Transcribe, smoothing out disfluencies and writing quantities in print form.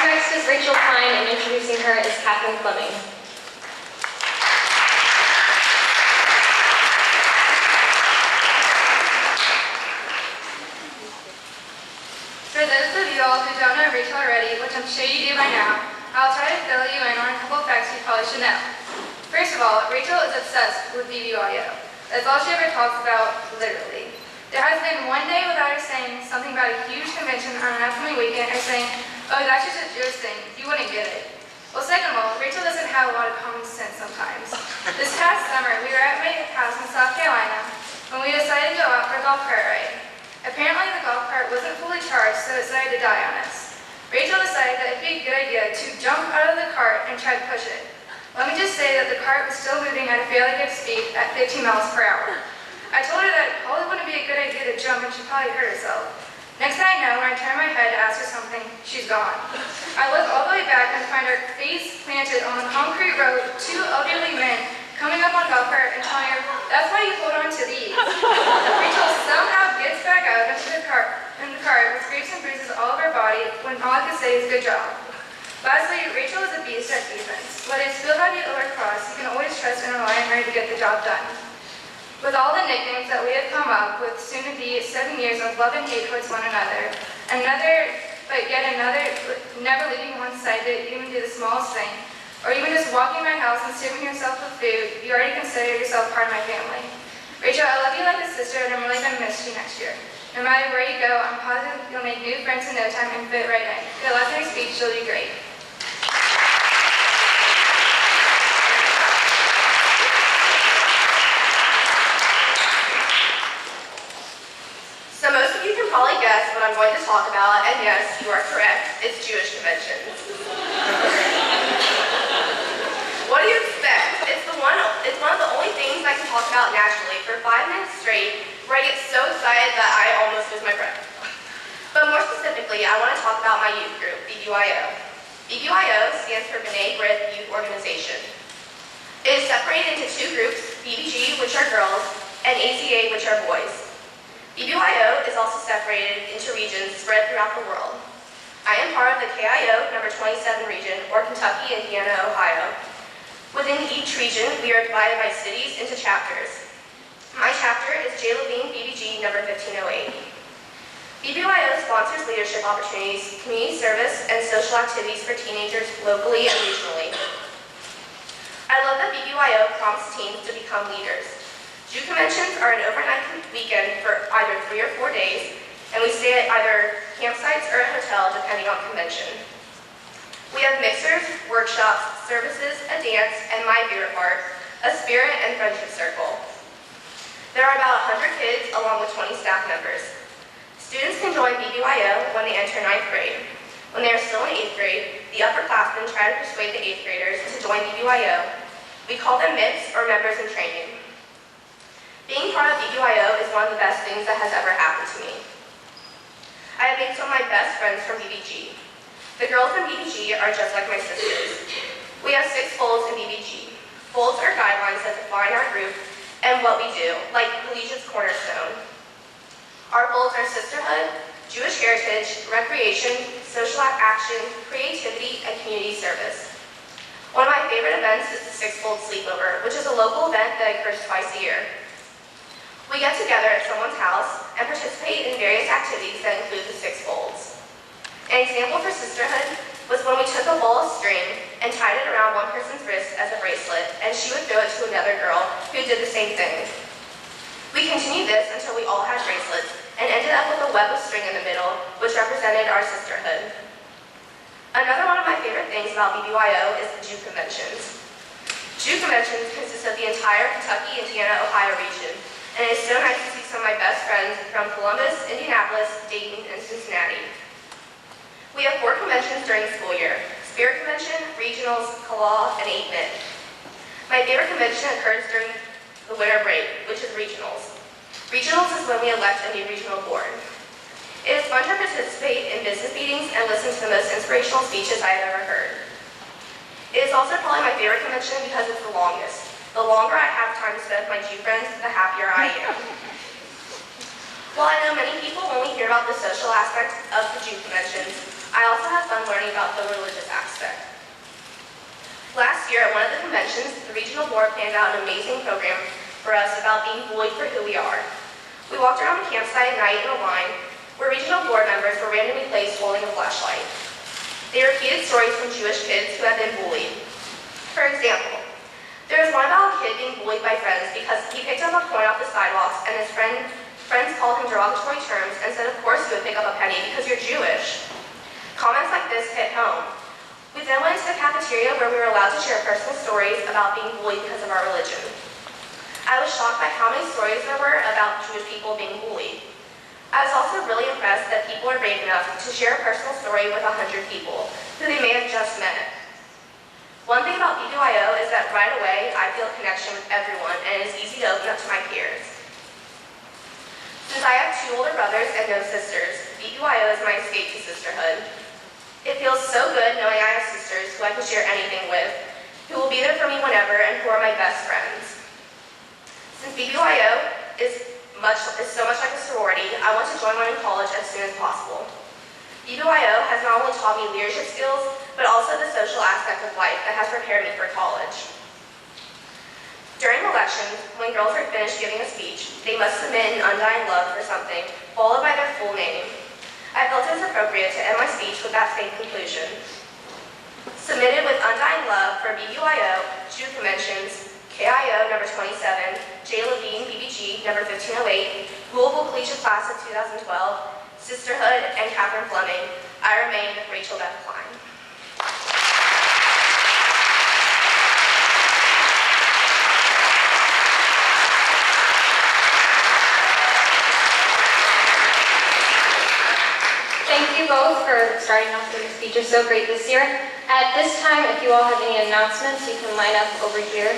next is Rachel Klein, and introducing her is Kathleen Fleming. For those of you all who don't know Rachel already, which I'm sure you do by now, I'll try to fill you in on a couple of facts you probably should know. First of all, Rachel is obsessed with BBYO. That's all she ever talks about, literally. There has been one day without her saying something about a huge convention on an upcoming weekend or saying, oh, that's just a Jewish thing, you wouldn't get it. Well, second of all, Rachel doesn't have a lot of common sense sometimes. This past summer, we were at my house in South Carolina when we decided to go out for a golf cart ride. Apparently, the golf cart wasn't fully charged, so it decided to die on us. Rachel decided that it'd be a good idea to jump out of the cart and try to push it. Let me just say that the cart was still moving at a fairly good speed at 15 miles per hour. I told her that it probably wouldn't be a good idea to jump and she'd probably hurt herself. Next thing I know, when I turn my head to ask her something, she's gone. I look all the way back and find her face planted on the concrete road, two elderly men coming up on golf cart and telling her, that's why you hold on to these. Rachel somehow gets back out into the cart with scrapes and bruises all over her body when all I could say is good job. Lastly, Rachel is a beast at defense. Whether it's field hockey or lacrosse, you can always trust and rely on her to get the job done. With all the nicknames that we have come up with, soon to be 7 years of love and hate towards one another, but yet another, never leaving one side to even do the smallest thing, or even just walking my house and serving yourself with food, you already consider yourself part of my family. Rachel, I love you like a sister, and I'm really going to miss you next year. No matter where you go, I'm positive you'll make new friends in no time and fit right in. Good luck in your speech, you'll do great. So most of you can probably guess what I'm going to talk about, and yes, you are correct, it's Jewish conventions. What do you expect? It's one of the only things I can talk about naturally for 5 minutes straight, where I get so excited that I almost lose my breath. But more specifically, I want to talk about my youth group, BBYO. BBYO stands for B'nai B'rith Youth Organization. It is separated into 2 groups, BBG, which are girls, and AZA, which are boys. BBYO is also separated into regions spread throughout the world. I am part of the KIO number 27 region, or Kentucky, Indiana, Ohio. Within each region, we are divided by cities into chapters. My chapter is J. Levine BBG number 1508. BBYO sponsors leadership opportunities, community service, and social activities for teenagers locally and regionally. I love that BBYO prompts teens to become leaders. Jew conventions are an overnight weekend for either 3 or 4 days, and we stay at either campsites or a hotel depending on convention. We have mixers, workshops, services, a dance, and my favorite part, a spirit and friendship circle. There are about 100 kids along with 20 staff members. Students can join BBYO when they enter 9th grade. When they are still in 8th grade, the upperclassmen try to persuade the 8th graders to join BBYO. We call them MIPs, or members in training. Being part of BBYO is one of the best things that has ever happened to me. I have made some of my best friends from BBG. The girls in BBG are just like my sisters. We have 6 folds in BBG. Folds are guidelines that define our group and what we do, like Collegiate's cornerstone. Our folds are sisterhood, Jewish heritage, recreation, social action, creativity, and community service. One of my favorite events is the 6-fold sleepover, which is a local event that occurs twice a year. We get together at someone's house and participate in various activities that include the 6 folds. An example for sisterhood was when we took a ball of string and tied it around one person's wrist as a bracelet, and she would throw it to another girl who did the same thing. We continued this until we all had bracelets and ended up with a web of string in the middle, which represented our sisterhood. Another one of my favorite things about BBYO is the Jew conventions. Jew conventions consist of the entire Kentucky, Indiana, Ohio region, and it is so nice to see some of my best friends from Columbus, Indianapolis, Dayton, and Cincinnati. We have 4 conventions during the school year: Spirit Convention, Regionals, Kala, and 8-Min. My favorite convention occurs during the winter break, which is Regionals. Regionals is when we elect a new regional board. It is fun to participate in business meetings and listen to the most inspirational speeches I have ever heard. It is also probably my favorite convention because it's the longest. The longer I have time to spend with my Jew friends, the happier I am. While I know many people only hear about the social aspect of the Jew conventions, I also had fun learning about the religious aspect. Last year at one of the conventions, the regional board planned out an amazing program for us about being bullied for who we are. We walked around the campsite at night in a line where regional board members were randomly placed holding a flashlight. They repeated stories from Jewish kids who had been bullied. For example, there was one about a kid being bullied by friends because he picked up a coin off the sidewalks and his friends called him derogatory terms and said, "Of course you would pick up a penny because you're Jewish." Comments like this hit home. We then went to the cafeteria where we were allowed to share personal stories about being bullied because of our religion. I was shocked by how many stories there were about Jewish people being bullied. I was also really impressed that people are brave enough to share a personal story with 100 people who they may have just met. One thing about BBYO is that right away I feel a connection with everyone and it is easy to open up to my peers. Since I have 2 older brothers and no sisters, BBYO is my escape to sisterhood. It feels so good knowing I have sisters who I can share anything with, who will be there for me whenever and who are my best friends. Since BBYO is so much like a sorority, I want to join one in college as soon as possible. BBYO has not only taught me leadership skills, but also the social aspect of life that has prepared me for college. During elections, when girls are finished giving a speech, they must submit an undying love for something, followed by their full name. I felt it was appropriate to end my speech with that same conclusion. Submitted with undying love for BBYO, Jew Conventions, KIO number 27, J. Levine, BBG number 1508, Louisville Collegiate class of 2012, Sisterhood, and Catherine Fleming, I remain Rachel Beth Klein. Thank you both for starting off with your speech. You're so great this year. At this time, if you all have any announcements, you can line up over here.